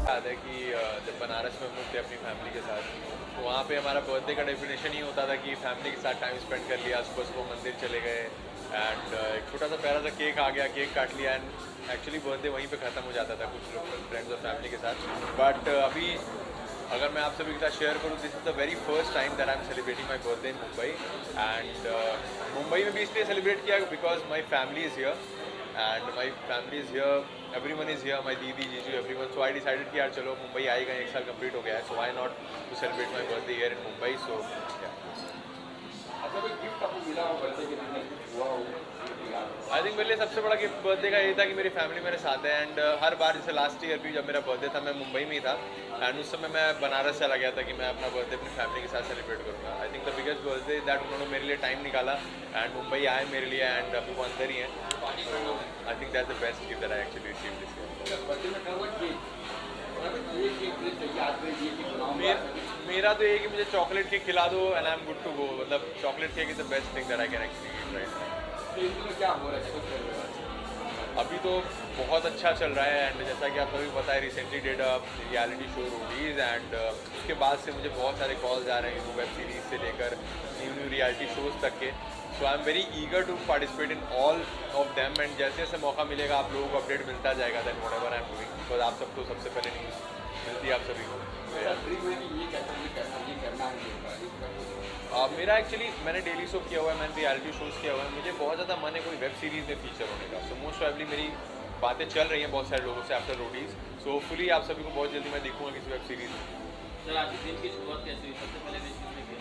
याद है कि जब बनारस में हम लोग थे अपनी फैमिली के साथ, तो वहाँ पे हमारा बर्थडे का डेफिनेशन ही होता था कि फैमिली के साथ टाइम स्पेंड कर लिया, सुबह सुबह मंदिर चले गए एंड एक छोटा सा प्यारा सा केक आ गया, केक काट लिया एंड एक्चुअली बर्थडे वहीं पे ख़त्म हो जाता था कुछ लोग फ्रेंड्स और फैमिली के साथ। बट अभी अगर मैं आप सभी के साथ शेयर करूँ, this is the very first time that I am celebrating my birthday in Mumbai and Mumbai में भी इसलिए सेलिब्रेट किया because my family is here and my family is here, everyone is here, my दीदी जीजू everyone, so I decided कि यार चलो मुंबई आएगा, एक साल कंप्लीट हो गया है, so why not to celebrate my birthday here in Mumbai, so yeah. अच्छा कोई गिफ्ट आपको मिला हो बर्थडे के दिन कुछ हुआ हो? आई थिंक मेरे लिए सबसे बड़ा गिफ्ट बर्थडे का ये था कि मेरी फैमिली मेरे साथ है एंड हर बार जैसे लास्ट ईयर भी जब मेरा बर्थडे था मैं मुंबई में ही था एंड उस समय मैं बनारस चला गया था कि मैं अपना बर्थडे अपनी फैमिली के साथ सेलिब्रेट करूँगा। I think the biggest birthday that उन्होंने मेरे लिए टाइम निकाला एंड मुंबई आए मेरे लिए एंड अभी वो अंदर ही हैं, I think that's the best gift that I actually received this year. Birthday में क्या हुआ केक? मेरा तो ये कि मुझे चॉकलेट केक खिला दो and I am good to go, मतलब chocolate cake is the best thing that I can actually give right now. क्या हो रहा है कुछ कर रहे हो? अभी तो बहुत अच्छा चल रहा है एंड जैसा कि आप सभी पता है recently dead reality show Roadies and उसके बाद से मुझे बहुत सारे कॉल्स आ रहे हैं वेब सीरीज़ से लेकर न्यू रियलिटी शोज़ तक के, so I am very eager to participate in all of them and जैसे जैसे मौका मिलेगा आप लोगों को अपडेट मिलता जाएगा that whatever I am doing, because आप सबको सबसे पहले न्यूज़ मिलती है आप सभी को। मेरा एक्चुअली मैंने डेली शो किया हुआ है, मैंने रियलिटी शोज़ किया हुआ है, मुझे बहुत ज़्यादा मन है कोई वेब सीरीज़ में फीचर होने का, सो मोस्ट प्रोबेबली मेरी बातें चल रही हैं बहुत सारे लोगों से आफ्टर रोडीज़, सो होपफुली आप सभी को बहुत जल्दी मैं देखूँगा किसी वेब सीरीज़ में। सर आपके दिन की शुरुआत कैसे हुई? सबसे पहले किस चीज़ में किया?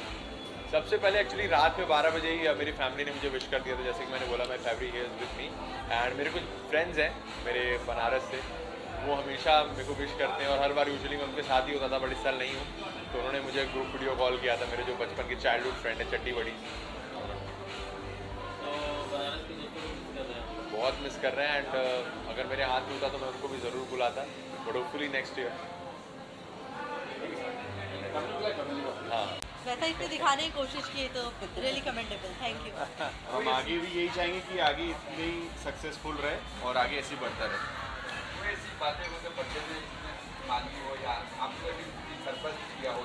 सबसे पहले एक्चुअली रात में 12 बजे ही मेरी फैमिली ने मुझे विश कर दिया था, जैसे कि मैंने बोला my family here with me and मेरे कुछ फ्रेंड्स हैं मेरे बनारस से, वो हमेशा मेरे को विश करते हैं और हर बार यूजुअली मैं उनके साथ ही होता था, बट इस साल नहीं हूँ, तो उन्होंने मुझे ग्रुप वीडियो कॉल किया था, मेरे जो बचपन के चाइल्डहुड फ्रेंड है चट्टी बड़ी, तो बनारस के दोस्तों को मिस कर रहे हैं? बहुत मिस कर रहे हैं एंड अगर मेरे हाथ में होता तो मैं उनको भी ज़रूर बुलाता, बट होपफुली नेक्स्ट ईयर। हाँ वैसा इसने दिखाने की कोशिश की तो रियली कमेंडेबल, थैंक यू। हम आगे भी यही चाहेंगे कि आगे इतने ही सक्सेसफुल रहे और आगे ऐसे ही बढ़ता रहे। कोई ऐसी बातें हो बर्थडे में मांगी हो या आपको भी सरप्राइज किया हो?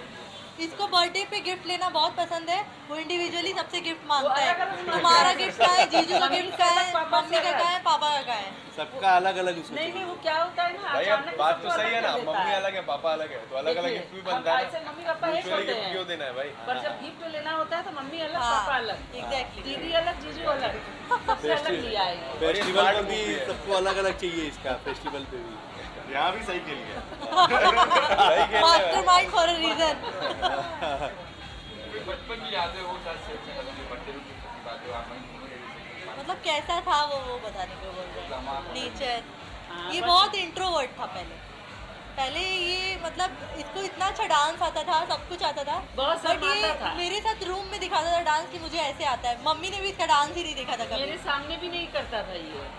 इसको बर्थडे पे गिफ्ट लेना बहुत पसंद है, वो इंडिविजुअली सबसे गिफ्ट मांगता है, तुम्हारा गिफ्ट का है, जीजू का गिफ्ट का है, मम्मी का है, पापा का है, सबका अलग अलग उसको नहीं वो क्या होता है ना, भाई अब अचानक बात सबको तो सही है ना, अलग देता मम्मी अलग है पापा अलग है, तो अलग अलग गिफ्ट भी बनता है, ऐसे मम्मी पापा एक होते गिफ्ट हैं, क्यों देना है भाई? पर जब गिफ्ट लेना होता है तो मम्मी अलग हाँ, पापा अलग, एग्जैक्टली दीदी अलग जीजू अलग, सबसे अलग लिया है। फेस्टिवल में भी सबको अलग अलग चाहिए इसका, फेस्टिवल पे भी यहाँ भी सही खेल गया। Mastermind for a reason. बचपन की यादें हो बर्थडे में बातें हो आप मतलब कैसा था वो बताने को बोल रहे हैं, नेचर, ये बहुत इंट्रोवर्ट था पहले ये मतलब इसको इतना अच्छा डांस आता था, सब कुछ आता था, बहुत बट ये शर्माता था। मेरे साथ रूम में दिखाता था डांस कि मुझे ऐसे आता है, मम्मी ने भी इसका डांस ही नहीं देखा था मेरे कभी, सामने भी नहीं करता था ये,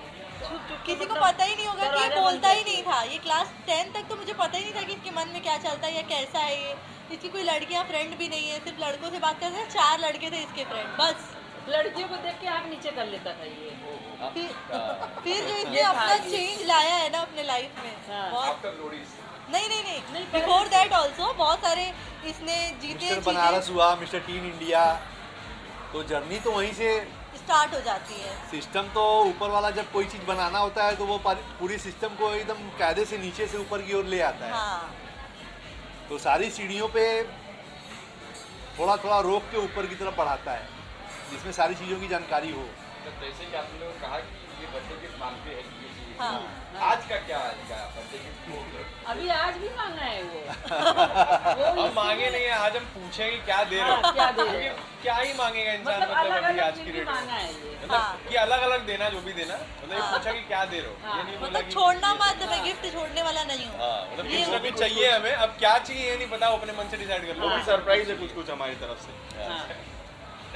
छुप छुप के किसी को मतलब पता ही नहीं होगा कि ये दरवाजा बोलता बंद ही नहीं था, ये क्लास 10 तक तो मुझे पता ही नहीं था कि इसके मन में क्या चलता है या कैसा है ये, इसकी कोई लड़कियां फ्रेंड भी नहीं है, सिर्फ लड़कों से बात करते थे, 4 लड़के थे इसके फ्रेंड बस। लड़कियों को देख के आँख नीचे कर लेता था ये। फिर जो इसने ये था अपना ये। चेंज लाया है ना अपने लाइफ में, हाँ। बहुत आफ्टर रोडीज नहीं बिफोर दैट ऑल्सो बहुत सारे इसने जीते मिस्टर बनारस हुआ, मिस्टर टीन इंडिया, तो जर्नी तो वहीं से स्टार्ट हो जाती है। सिस्टम तो ऊपर वाला जब कोई चीज़ बनाना होता है तो वो पूरी सिस्टम को एकदम कायदे से नीचे से ऊपर की ओर ले आता है, हाँ तो सारी सीढ़ियों पे थोड़ा थोड़ा रोक के ऊपर की तरफ बढ़ाता है, जिसमें सारी चीज़ों की जानकारी हो। जैसे कि आपने लोग कहा कि ये बर्थडे गिफ्ट मांगते हैं ये चीज़, हाँ। आज का क्या आएगा बर्थडे गिफ्ट? अभी आज भी मांगा है वो हम मांगे नहीं है, आज हम पूछेंगे क्या दे रहे हो, हाँ, क्या दे रहे हो? क्योंकि क्या ही मांगेगा इंसान, मतलब मतलब अलग अभी अलग आज की चीज डेट मांगा में है ये। मतलब हाँ। कि अलग अलग देना जो भी देना, मतलब ये हाँ। पूछा कि क्या दे रहे हो, ये हाँ। नहीं बोला मतलब कि छोड़ना मत, मैं गिफ्ट छोड़ने वाला नहीं हूँ। हाँ, मतलब ये कुछ ना कुछ चाहिए हमें, अब क्या चाहिए ये नहीं पता, वो अपने मन से डिसाइड कर लो। वो भी सरप्राइज है कुछ कुछ हमारी तरफ से। हाँ।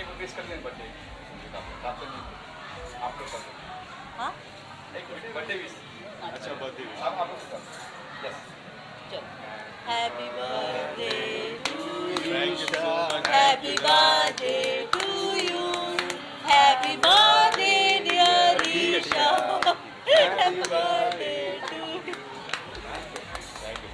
एक विश कर दें बर्थडे आप लोग कर दो हाँ एक बर्थडे विश। अच्छा बर्थडे आप लोग कर यस चलो happy birthday thank you so much. Happy birthday to you, happy birthday dear Esha, happy birthday to you. Thank you.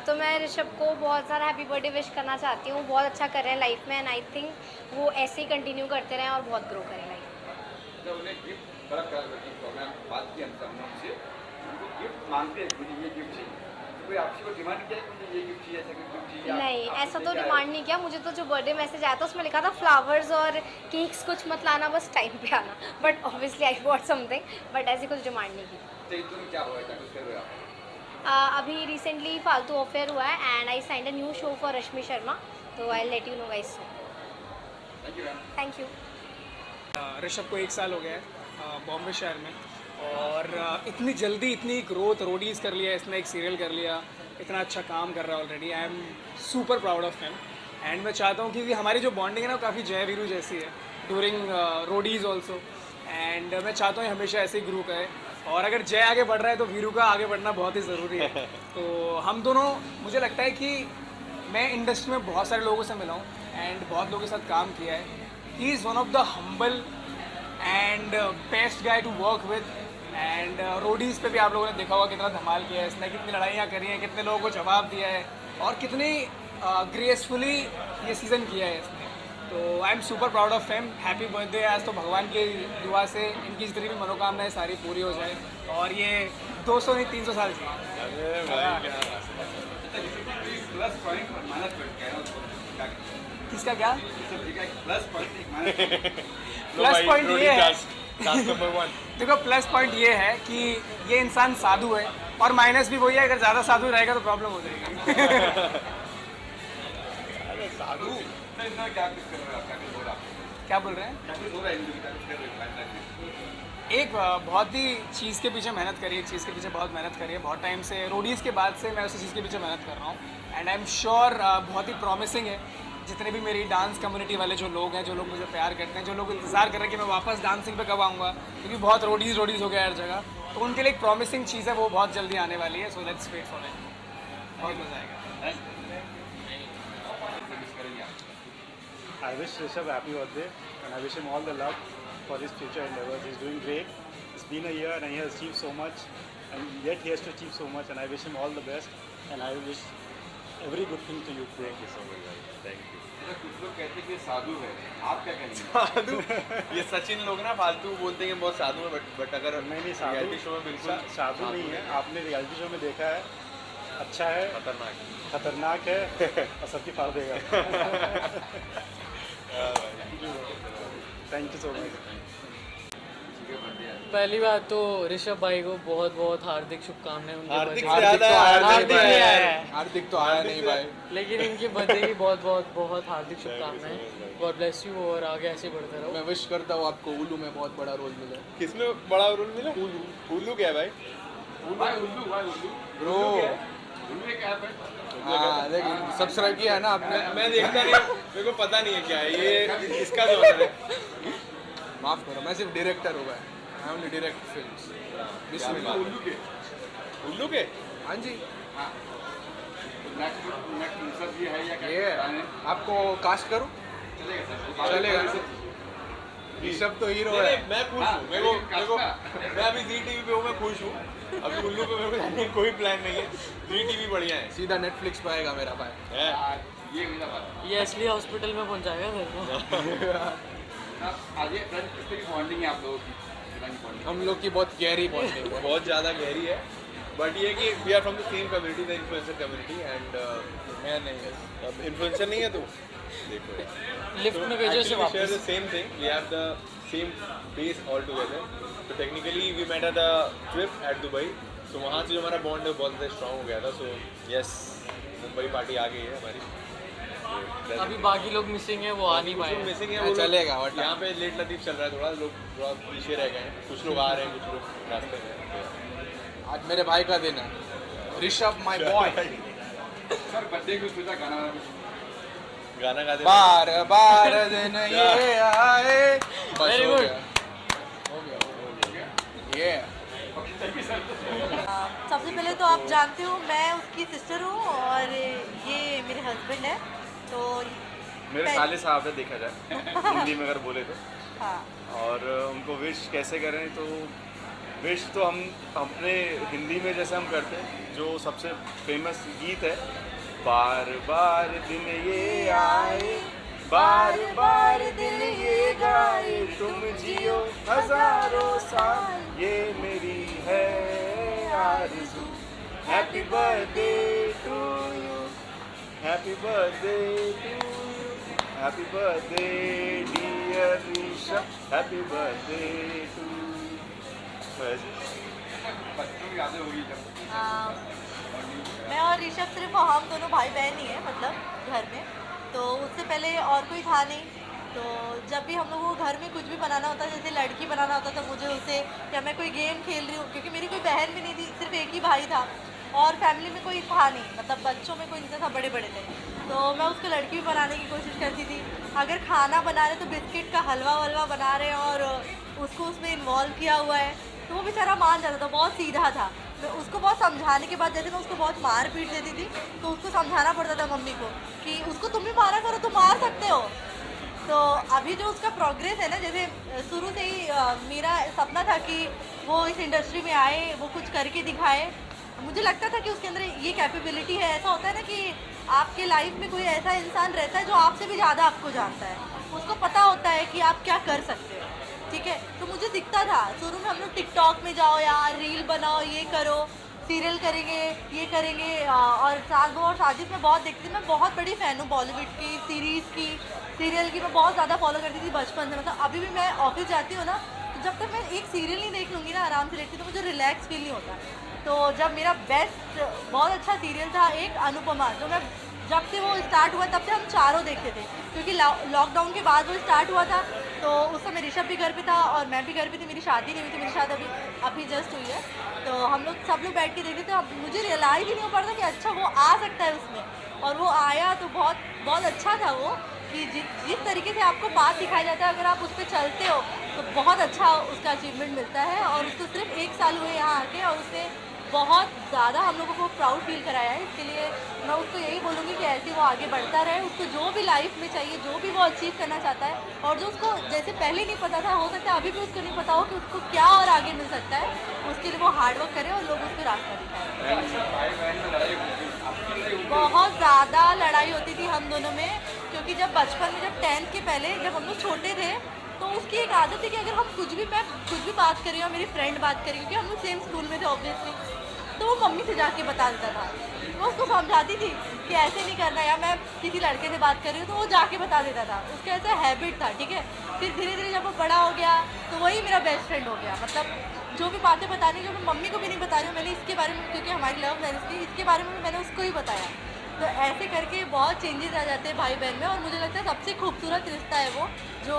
तो मैं ऋषभ को बहुत सारा हैप्पी बर्थडे विश करना चाहती हूँ। बहुत अच्छा कर रहे हैं लाइफ में एंड आई थिंक वो ऐसे ही कंटिन्यू करते रहें और बहुत ग्रो करें लाइफ में। तो उन्हें गिफ्ट बड़ा प्रोग्राम बात की हमने उनसे, उनको गिफ्ट मांगते हैं मुझे ये गिफ्ट चाहिए, तो कोई आपसे कोई डिमांड किया है कि मुझे ये गिफ्ट चाहिए, ऐसा गिफ्ट चाहिए? नहीं, ऐसा तो डिमांड नहीं किया। मुझे तो जो बर्थडे मैसेज आया था उसमें लिखा था फ्लावर्स और केक्स कुछ मत लाना, बस टाइम पे आना। But obviously I want something, but ऐसी कुछ डिमांड नहीं की। तो एकदम क्या हुआ था, कुछ कर रहे हो आप? अभी रिसेंटली फालतू अफेयर हुआ है and I signed a new show for Rashmi Sharma, तो I let you know guys soon. Thank you ma'am. Thank you. Rishabh को 1 साल हो गया है बॉम्बे शहर में, और इतनी जल्दी इतनी ग्रोथ रोडीज कर लिया, इसने एक सीरियल कर लिया, इतना अच्छा काम कर रहा है already. I am super proud of him and मैं चाहता हूँ कि हमारी जो बॉन्डिंग है ना वो काफ़ी जय वीरू जैसी है ड्यूरिंग रोडीज ऑल्सो, एंड मैं चाहता हूँ हमेशा ऐसे ही ग्रो करे। और अगर जय आगे बढ़ रहा है तो वीरू का आगे बढ़ना बहुत ही ज़रूरी है। तो हम दोनों, मुझे लगता है कि मैं इंडस्ट्री में बहुत सारे लोगों से मिला हूँ एंड बहुत लोगों के साथ काम किया है। He is one of the humble and best guy to work with. And Roadies पे भी आप लोगों ने देखा होगा कितना धमाल किया है इसने, कितनी लड़ाइयाँ करी हैं, कितने लोगों को जवाब दिया है और कितनी ग्रेसफुली ये सीज़न किया है इसने। तो I am super proud of him. Happy birthday. आज तो भगवान की दुआ से इनकी जितनी भी मनोकामनाएं सारी पूरी हो जाए और ये 200 नहीं 300 साल जिए। प्लस पॉइंट और माइनस पॉइंट क्या है उसको? किसका क्या? प्लस पॉइंट एक माइनस प्लस पॉइंट ये है, देखो प्लस पॉइंट ये है कि ये इंसान साधु है, और माइनस भी वही है अगर ज़्यादा साधु रहेगा तो प्रॉब्लम हो जाएगी। साधु क्या कुछ कर रहे हो आप? क्या बोल रहे हैं? क्या कुछ हो रहा है इनके क्या कुछ कर रहे हो? एक बहुत ही चीज़ के पीछे मेहनत करी है, चीज़ के पीछे बहुत मेहनत करी है बहुत टाइम से। रोडीज़ के बाद से मैं उसी चीज़ के पीछे मेहनत कर रहा हूँ एंड आई एम श्योर बहुत ही प्रॉमिसिंग है। जितने भी मेरी डांस कम्युनिटी वाले जो लोग हैं, जो लोग मुझे प्यार करते हैं, जो लोग इंतज़ार कर रहे हैं कि मैं वापस डांसिंग पे कब आऊँगा, क्योंकि बहुत रोडीज़ हो गया हर जगह, तो उनके लिए एक प्रॉमिसिंग चीज़ है, वो बहुत जल्दी आने वाली है। So let's wait for it. बहुत मज़ा आएगा। I wish Rishabh happy birthday and I wish him all the luck for his future endeavors. He's doing great. It's been a year and he has achieved so much, and yet he has to achieve so much, and I wish him all the best and I wish every good thing to you. Thank you so much, guys. Thank you. कुछ लोग कहते हैं कि साधु है, आप क्या कहेंगे? साधु ये सचिन लोग ना फालतू बोलते हैं कि बहुत साधु है, बट अगर नहीं साधु, रियलिटी शो में बिल्कुल साधु नहीं है। आपने रियलिटी शो में देखा है, अच्छा है, खतरनाक है और सबकी फाड़ देगा। Thank you so much. पहली बात तो ऋषभ भाई को बहुत बहुत हार्दिक शुभकामनाएं। उनके हार्दिक birthday- से ज़्यादा हार्दिक नहीं आया है, हार्दिक तो आया नहीं भाई, लेकिन इनकी बर्थडे की बहुत बहुत बहुत हार्दिक शुभकामनाएं। गॉड ब्लेस यू और आगे ऐसे बढ़ते रहो। मैं विश करता हूँ आपको उल्लू में बहुत बड़ा रोल मिले। किसमें बड़ा रोल मिला? उल्लू क्या है भाई? ब्रो उल्लू एक ऐप है। हाँ लेकिन सब्सक्राइब किया है ना आपने? मैं देखता नहीं, मेरे को पता नहीं है क्या है ये, इसका जो है। माफ करो, मैं सिर्फ डायरेक्टर हूँ भाई। I only direct films. उल्लू के? हाँ जी। नेक्स्ट ये है या क्या? ये आपको कास्ट करूँ? चलेगा ना? ऋषभ तो हीरो है। मैं खुश हूँ, मेरे को मैं अभी जी टीवी पे हूँ, मैं खुश हूँ। अभी उल्लू पे मेरे को जाने का कोई प्लान नहीं है। जी टीवी बढ़िया है, सीधा नेटफ्लिक्स पे आएगा मेरा भाई। ये मेरा बात। ये असली हॉस्पिटल में पहुंचाएगा घर को। आज ये फ्रेंड किस तरह की बॉन्डिंग है आप लोगों की? हम लोग की बहुत गहरी बॉन्डिंग है। बहुत ज़्यादा गहरी है, बट ये कि we are from the same community, the influencer community. And मैं नहीं, अब इन्फ्लुएंसर नहीं है तू, देखो लिफ्ट में भेजो से we share वापस। the same thing. We have the same base all together. So technically we met at the trip at Dubai. So वहाँ से जो हमारा bond है बहुत ज़्यादा strong हो गया था. So yes, मुंबई पार्टी आ गई है हमारी। अभी बाकी लोग मिसिंग है, वो आ नहीं पाए। मिसिंग है, वो चलेगा। यहाँ पे लेट लतीफ चल रहा है, थोड़ा पीछे रह गए हैं। कुछ लोग आ रहे हैं, कुछ लोग रास्ते में। आज मेरे भाई का दिन है, Rishabh my boy. Sir birthday को सोचा गाना गाना गाते बार बार दिन ये आए। बस Very हो good. गया। ये सबसे पहले तो आप जानते हो मैं उसकी सिस्टर हूँ और ये मेरे हस्बैंड है। तो मेरे साले साहब है देखा जाए हिंदी में अगर बोले तो। हाँ, और उनको विश कैसे करें, तो विश तो हम अपने हिंदी में जैसे हम करते हैं, जो सबसे फेमस गीत है, बार बार दिन ये आए, बार बार दिन ये गाए, तुम जियो हजारों साल, ये मेरी है आरज़ू। Happy birthday to you, happy birthday to you, happy birthday dear Rishabh, happy birthday to you. बच्चों की यादें होगी जब मैं और ऋषभ सिर्फ हम दोनों भाई बहन ही हैं, मतलब घर में। तो उससे पहले और कोई था नहीं। तो जब भी हम लोगों को घर में कुछ भी बनाना होता, जैसे लड़की बनाना होता था मुझे उसे, या मैं कोई गेम खेल रही हूँ, क्योंकि मेरी कोई बहन भी नहीं थी, सिर्फ एक ही भाई था और फैमिली में कोई था नहीं, मतलब बच्चों में कोई नहीं था, बड़े बड़े थे। तो मैं उसको लड़की भी बनाने की कोशिश करती थी। अगर खाना बना रहे तो बिस्किट का हलवा वलवा बना रहे हैं और उसको उसमें इन्वॉल्व किया हुआ है, तो वो बेचारा मान जाता था, बहुत सीधा था। मैं उसको बहुत समझाने के बाद, जैसे मैं उसको बहुत मार पीट देती थी, तो उसको समझाना पड़ता था मम्मी को कि उसको तुम भी मारा करो, तुम मार सकते हो। तो अभी जो उसका प्रोग्रेस है ना, जैसे शुरू से ही मेरा सपना था कि वो इस इंडस्ट्री में आए, वो कुछ करके दिखाए। मुझे लगता था कि उसके अंदर ये कैपेबिलिटी है। ऐसा होता है ना कि आपके लाइफ में कोई ऐसा इंसान रहता है जो आपसे भी ज़्यादा आपको जानता है, उसको पता होता है कि आप क्या कर सकते हो, ठीक है। तो मुझे दिखता था शुरू में, हम लोग टिकटॉक में जाओ यार, रील बनाओ, ये करो, सीरियल करेंगे, ये करेंगे। और सास बहू और साजिद में बहुत देखती थी। मैं बहुत बड़ी फ़ैन हूँ बॉलीवुड की सीरीज़ की, सीरियल की मैं बहुत ज़्यादा फॉलो करती थी बचपन से। मतलब अभी भी मैं ऑफिस जाती हूँ ना, तो जब तक मैं एक सीरियल नहीं देख लूँगी ना आराम से लेटती, तो मुझे रिलैक्स फील नहीं होता। तो जब मेरा बेस्ट बहुत अच्छा सीरियल था एक अनुपमा, जो मैं जब से वो स्टार्ट हुआ तब से हम चारों देखते थे, क्योंकि लॉकडाउन के बाद वो स्टार्ट हुआ था। तो उस समय ऋषभ भी घर पे था और मैं भी घर पे थी, मेरी शादी नहीं हुई थी, मेरी शादी अभी जस्ट हुई है। तो हम लोग सब लोग बैठ के देखते थे। अब मुझे रियलाइज़ ही नहीं हो पा रहा था कि अच्छा वो आ सकता है उसमें, और वो आया तो बहुत बहुत अच्छा था वो, कि जिस तरीके से आपको बात दिखाया जाता है, अगर आप उस पर चलते हो तो बहुत अच्छा उसका अचीवमेंट मिलता है। और उसको सिर्फ 1 साल हुए यहाँ आके, और उसने बहुत ज़्यादा हम लोगों को प्राउड फील कराया है। इसके लिए मैं उसको यही बोलूँगी कि ऐसे वो आगे बढ़ता रहे, उसको जो भी लाइफ में चाहिए, जो भी वो अचीव करना चाहता है, और जो उसको जैसे पहले नहीं पता था, हो सकता है अभी भी उसको नहीं पता हो कि उसको क्या और आगे मिल सकता है, उसके लिए वो हार्डवर्क करे और लोग उसको रास्ता दिखाएं। बहुत ज़्यादा लड़ाई होती थी हम दोनों में, क्योंकि जब बचपन में, जब 10th के पहले जब हम लोग छोटे थे, तो उसकी एक आदत थी कि अगर हम मैं कुछ भी बात कर रही हूँ, मेरी फ्रेंड बात करी, क्योंकि हम लोग सेम स्कूल में थे ऑब्वियसली, तो वो मम्मी से जाके बता देता था। मैं उसको समझाती थी कि ऐसे नहीं करना, या मैं किसी लड़के से बात कर रही हूँ तो वो जाके बता देता था। उसका ऐसा हैबिट था, ठीक है। फिर धीरे धीरे जब वो बड़ा हो गया तो वही मेरा बेस्ट फ्रेंड हो गया। मतलब जो भी बातें बतानी, जो मैं मम्मी को भी नहीं बता रही हूँ, मैंने इसके बारे में, क्योंकि हमारी लव मैरिज थी, इसके बारे में भी मैंने उसको ही बताया। तो ऐसे करके बहुत चेंजेस आ जाते हैं भाई बहन में, और मुझे लगता है सबसे खूबसूरत रिश्ता है वो जो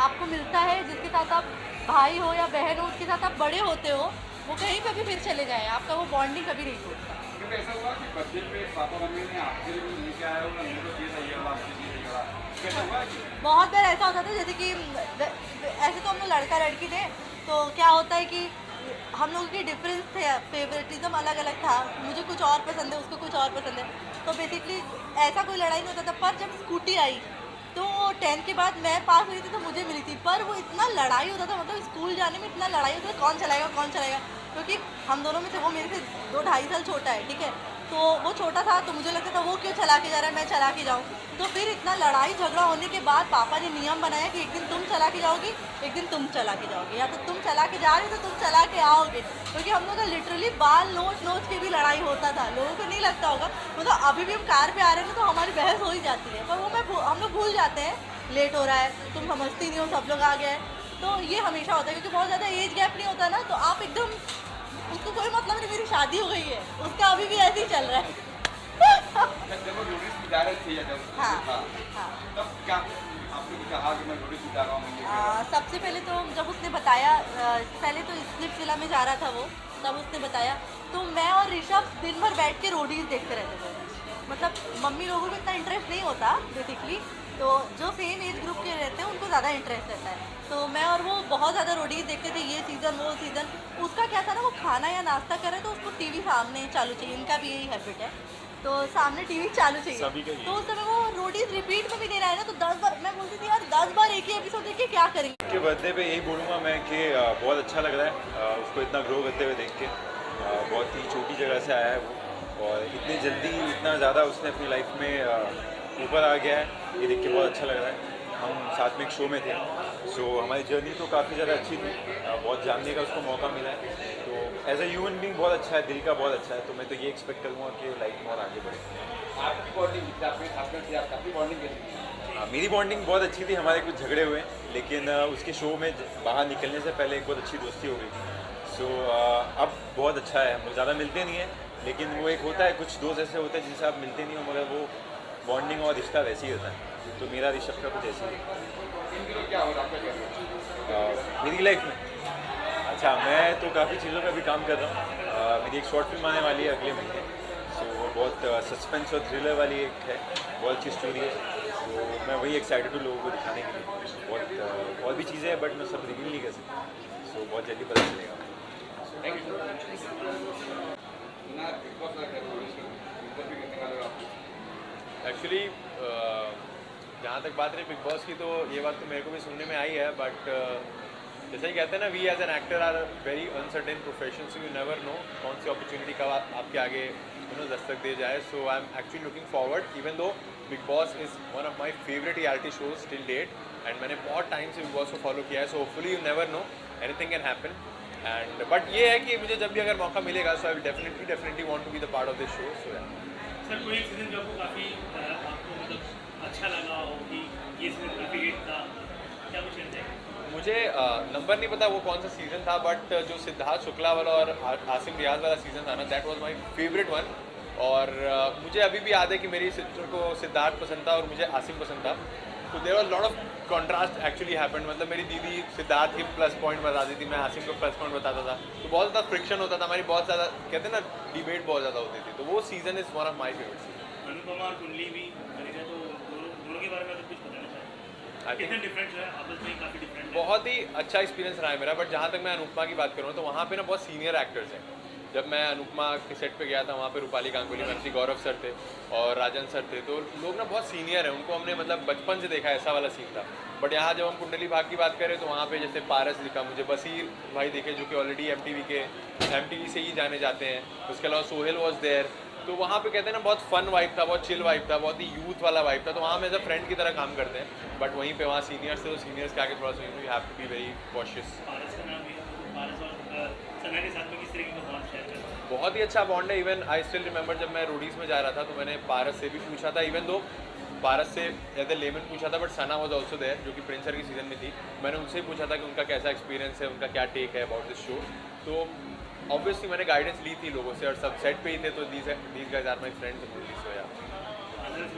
आपको मिलता है, जिसके साथ आप भाई हो या बहन हो, उसके साथ आप बड़े होते हो, वो कहीं पे भी फिर चले जाए, आपका वो बॉन्डिंग कभी नहीं टूटता। ऐसा हुआ कि बर्थडे पे पापा मम्मी ने आपके लिए भी लेके आया होगा, मेरे को ये चाहिए होगा, आपके लिए चाहिए होगा, कैसा हुआ कि बहुत बार ऐसा होता था, जैसे कि ऐसे तो हम लोग लड़का लड़की थे, तो क्या होता है कि हम लोगों की डिफरेंस थे, फेवरेटिज्म अलग अलग था, मुझे कुछ और पसंद है, उसको कुछ और पसंद है, तो बेसिकली ऐसा कोई लड़ाई नहीं होता था। पर जब स्कूटी आई तो 10th के बाद मैं पास हुई थी तो मुझे मिली थी, पर वो इतना लड़ाई होता था, मतलब स्कूल जाने में इतना लड़ाई होता था, कौन चलाएगा, क्योंकि हम दोनों में से वो मेरे से 2-2.5 साल छोटा है, ठीक है। तो वो छोटा था, तो मुझे लगता था वो क्यों चला के जा रहा है, मैं चला के जाऊँ। तो फिर इतना लड़ाई झगड़ा होने के बाद पापा ने नियम बनाया कि एक दिन तुम चला के जाओगी, एक दिन तुम चला के जाओगे, या तो तुम चला के जा रही हो तो तुम चला के आओगे। क्योंकि हम लोग का लिटरली बाल नोच के भी लड़ाई होता था। लोगों को नहीं लगता होगा, मतलब अभी भी हम कार पे आ रहे हैं ना तो हमारी बहस हो ही जाती है, पर वो हम लोग भूल जाते हैं, लेट हो रहा है, तुम समझती नहीं हो, सब लोग आ गए। तो ये हमेशा होता है, क्योंकि बहुत ज़्यादा एज गैप नहीं होता ना, तो आप एकदम, उसको कोई मतलब नहीं, मेरी शादी हो गई है, उसका अभी भी ऐसे ही चल रहा है। जब वो रोडीज की जा रही थी, हाँ। तब क्या आपने कहा कि मैं रोडीज की जा रहा हूँ? सबसे पहले तो जब उसने बताया, पहले तो स्प्लिट विला में जा रहा था वो, तब उसने बताया, तो मैं और ऋषभ दिन भर बैठ के रोडीज देखते रहते थे। मतलब मम्मी लोगों को इतना इंटरेस्ट नहीं होता बेसिकली, तो जो सेम एज ग्रुप के रहते हैं उनको ज़्यादा इंटरेस्ट रहता है। तो मैं और वो बहुत ज़्यादा रोडीज देखते थे, ये सीज़न वो सीज़न। उसका क्या था ना, वो खाना या नाश्ता करे तो उसको टीवी सामने चालू चाहिए, इनका भी यही हैबिट है। तो सामने टीवी चालू सभी चाहिए, का ही तो उस समय वो रोटीज रिपीट में भी दे रहा है ना, तो 10 बार मैं बोलती थी यार 10 बार एक ही एपिसोड देख के क्या करेंगे। के बर्थडे पे यही बोलूँगा मैं कि बहुत अच्छा लग रहा है उसको इतना ग्रो करते हुए देख के। बहुत ही छोटी जगह से आया है वो और इतनी जल्दी इतना ज़्यादा उसने अपनी लाइफ में ऊपर आ गया है, ये देख के बहुत अच्छा लग रहा है। हम साथ में एक शो में थे, सो हमारी जर्नी तो काफ़ी ज़्यादा अच्छी थी, बहुत जानने का उसको मौका मिला है। तो एज अ ह्यूमन बीइंग बहुत अच्छा है, दिल का बहुत अच्छा है, तो मैं तो ये एक्सपेक्ट करूँगा कि लाइफ में और आगे बढ़े। आपकी बॉन्डिंग आपकी बॉन्डिंग कैसी थी? मेरी बॉन्डिंग बहुत अच्छी थी, हमारे कुछ झगड़े हुए लेकिन उसके शो में बाहर निकलने से पहले एक बहुत अच्छी दोस्ती हो गई थी। सो अब बहुत अच्छा है, हम लोग ज़्यादा मिलते नहीं हैं लेकिन वो एक होता है, कुछ दोस्त ऐसे होते हैं जिनसे आप मिलते नहीं हो मगर वो बॉन्डिंग और रिश्ता वैसे ही होता है। तो मेरा ऋषभ का कुछ ऐसे ही क्या हो रहा है मेरी लाइफ में। अच्छा, मैं तो काफ़ी चीज़ों का भी काम कर रहा हूँ। मेरी एक शॉर्ट फिल्म आने वाली है अगले महीने, सो वो बहुत सस्पेंस और थ्रिलर वाली एक है, बहुत अच्छी स्टोरी है। तो मैं वही एक्साइटेड हूँ लोगों को दिखाने के लिए। बहुत और भी चीज़ें हैं बट मैं सब रिवील नहीं कर सकता, सो बहुत जल्दी पता चलेगा। एक्चुअली जहाँ तक बात रही बिग बॉस की, तो ये बात तो मेरे को भी सुनने में आई है बट जैसे ही कहते हैं ना, we as an actor are very uncertain profession, so you never know कौन सी अपॉर्चुनिटी कब आपके आगे दस्तक दे जाए। So I am actually looking forward, even though Bigg Boss is one of my favourite reality shows till date and मैंने बहुत टाइम से बिग बॉस को फॉलो किया है। So hopefully you never know, anything can happen and but ये है कि मुझे जब भी अगर मौका मिलेगा so I will definitely want to be the part of this show. So sir कोई एक सीजन जो आपको काफ़ी आपको मतलब अच्छा लगा हो कि ये सीजन काफ़ी हिट था, क्या कुछ कहते हैं? मुझे नंबर नहीं पता वो कौन सा सीज़न था बट जो सिद्धार्थ शुक्ला वाला और आसिम रियाज वाला सीज़न था ना, that was my favourite one. और मुझे अभी भी याद है कि मेरी सिस्टर को सिद्धार्थ पसंद था और मुझे आसिम पसंद था। तो there was lot of contrast actually happened, मतलब मेरी दीदी सिद्धार्थ की प्लस पॉइंट बताती थी, मैं आसिम को प्लस पॉइंट बताता था, तो बहुत ज़्यादा फ्रिक्शन होता था, हमारी बहुत ज़्यादा कहते हैं ना डिबेट बहुत ज़्यादा होती थी। तो वो season is one of my favourite season. Anupama और कुंडली भी बनेगा, तो दोनों के बारे में तो कुछ बताना चाहिए, कितना डिफरेंट है आपस में? काफ़ी डिफरेंट, बहुत ही अच्छा एक्सपीरियंस रहा है मेरा। बट जहाँ तक मैं अनुपमा की बात करूँ तो वहाँ पे ना बहुत सीनियर एक्टर्स हैं। जब मैं अनुपमा के सेट पे गया था वहाँ पे रूपाली गांगुली मैम थी, गौरव सर थे और राजन सर थे, तो लोग ना बहुत सीनियर हैं, उनको हमने मतलब बचपन से देखा, ऐसा वाला सीन था। बट यहाँ जब हम कुंडली भाग की बात करें तो वहाँ पे जैसे पारस दिखा मुझे, बसीर भाई देखे जो कि ऑलरेडी MTV से ही जाने जाते हैं, उसके अलावा सोहेल वॉज देयर। तो वहाँ पे कहते हैं ना बहुत फन वाइब था, बहुत चिल वाइब था, बहुत ही यूथ वाला वाइब था, तो वहाँ में एज अ फ्रेंड की तरह काम करते हैं। बट वहीं पे वहाँ सीनियर्स थे, तो सीनियर्स के आगे थोड़ा सा you have to be very cautious. Paras का नाम भी, पारस और सना के साथ में किस तरीके का बॉन्ड शेयर करते हैं? बहुत ही अच्छा बॉन्ड है। इवन आई स्टिल रिमेंबर जब मैं रोडीज़ में जा रहा था तो मैंने पारस से भी पूछा था, इवन दो पारस से एज ए लेमन पूछा था but Sana was also there जो कि प्रिंस सर की सीज़न में थी। मैंने उनसे ही पूछा था कि उनका कैसा एक्सपीरियंस है, उनका क्या टेक है अबाउट दिस शो। तो ऑब्वियसली मैंने गाइडेंस ली थी लोगों से और सब सेट पे ही थे, तो these guys are my friends. So या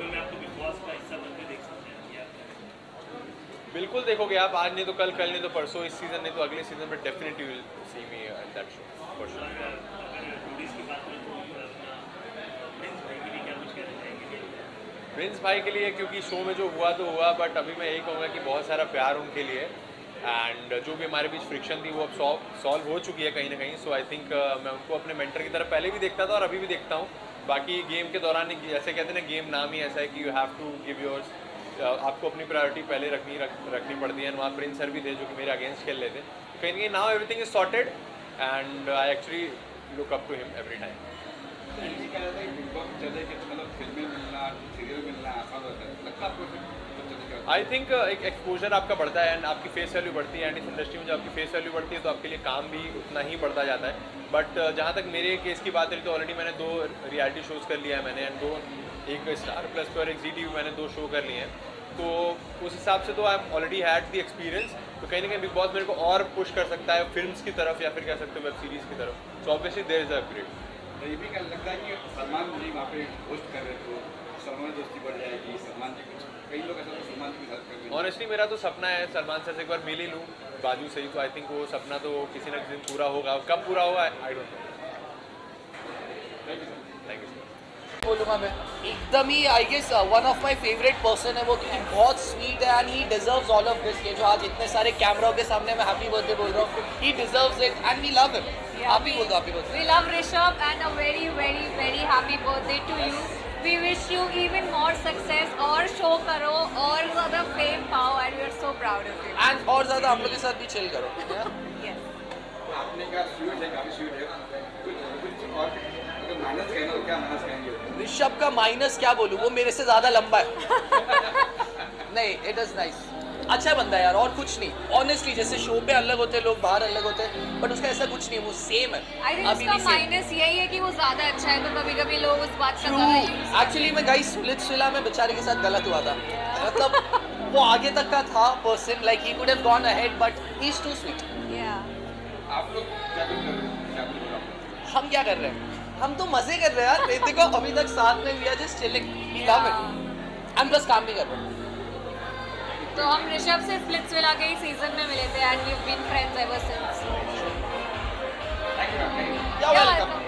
में आपको बिग बॉस का हिस्सा बनकर देख सकते हैं? बिल्कुल देखोगे आप, आज नहीं तो कल, कल नहीं तो परसों, इस सीज़न नहीं तो अगले सीज़न में definitely will see me at that show for sure. Prince भाई के लिए क्योंकि शो में जो हुआ तो हुआ, बट अभी मैं यही कहूँगा कि बहुत सारा प्यार उनके लिए एंड जो भी हमारे बीच फ्रिक्शन थी वो अब सॉल्व हो चुकी है कहीं ना कहीं। सो आई थिंक मैं उनको अपने मेंटर की तरह पहले भी देखता था और अभी भी देखता हूँ। बाकी गेम के दौरान जैसे कहते हैं ना, गेम नाम ही ऐसा है कि you have to give yours, आपको अपनी प्रायोरिटी पहले रखनी पड़ती है। वहाँ प्रिंस सर भी थे जो कि मेरे अगेंस्ट खेल रहे थे, तो कहीं ना कहीं now everything is sorted and I actually look up to him every time. I think एक एक्सपोजर आपका बढ़ता है एंड आपकी फेस वैल्यू बढ़ती है, एंड इस इंडस्ट्री में जब आपकी फेस वैल्यू बढ़ती है तो आपके लिए काम भी उतना ही बढ़ता जाता है। बट जहाँ तक मेरे केस की बात रही तो ऑलरेडी मैंने 2 रियलिटी शोज़ कर लिया है मैंने, एंड 2 एक स्टार प्लस पे और एक ZTV मैंने 2 शो कर लिए हैं। तो उस हिसाब से तो I am already had the experience, तो कहीं ना कहीं बिग बॉस मेरे को और पुश कर सकता है फिल्म्स की तरफ या फिर कह सकते हो वेब सीरीज़ की तरफ। So obviously there is a upgrade. ये भी क्या लगता है कि सलमान जी वहाँ पे होस्ट कर रहे तो सलमान दोस्ती बढ़ जाएगी, सलमान जी कुछ कई लोग ऐसा सलमान जी की हेल्प कर रहे हैं। ऑनेस्टली मेरा तो सपना है सलमान सर से एक बार मिल ही लूँ बाजू से ही, तो आई थिंक वो सपना तो किसी न किसी दिन पूरा होगा, कब पूरा होगा I don't know. Thank you sir. बोलूँगा मैं एकदम ही I guess one of my favourite person है वो, क्योंकि बहुत स्वीट है and he deserves all of this. ये जो आज इतने सारे कैमराओं के सामने मैं हैप्पी बर्थडे बोल रहा हूँ, he deserves it and we love him. Happy बोल दो, happy birthday. We love Rishabh and a very, very, very happy birthday to you. We wish you even more success और शो करो और ज़्यादा fame पाओ and we are so proud of you. And और ज़्यादा हम लोग के साथ भी चिल करो। आपने कहा स्वीट है, काफ़ी स्वीट है, कुछ और अगर माइनस कहना तो क्या माइनस कहेंगे? ऋषभ का माइनस क्या बोलूँ, वो मेरे से ज़्यादा लंबा है। नहीं, इट इज़ नाइस, अच्छा बंदा है यार, और कुछ नहीं। ऑनेस्टली जैसे शो पे अलग होते हैं लोग, बाहर अलग होते हैं, बट उसका ऐसा कुछ नहीं, वो सेम है। आई थिंक उसका माइनस यही है कि वो ज़्यादा अच्छा है, तो कभी कभी लोग उस बात का ज़्यादा यूज। एक्चुअली मैं गाइस स्प्लिट्सविला में बेचारे के साथ गलत हुआ था। मतलब वो आगे तक का था person, like he could have gone ahead but he is too sweet. आप लोग क्या कर रहे हो? क्या कर रहे हो? हम क्या कर रहे हैं? हम तो मजे कर रहे हैं यार। देखो अभी तक साथ में we are just chilling, we love it. हम बस काम भी कर रहे हैं। तो हम ऋषभ से स्प्लिट्सविला के ही सीजन में मिले थे and we have been friends ever since. Thank you. You're welcome.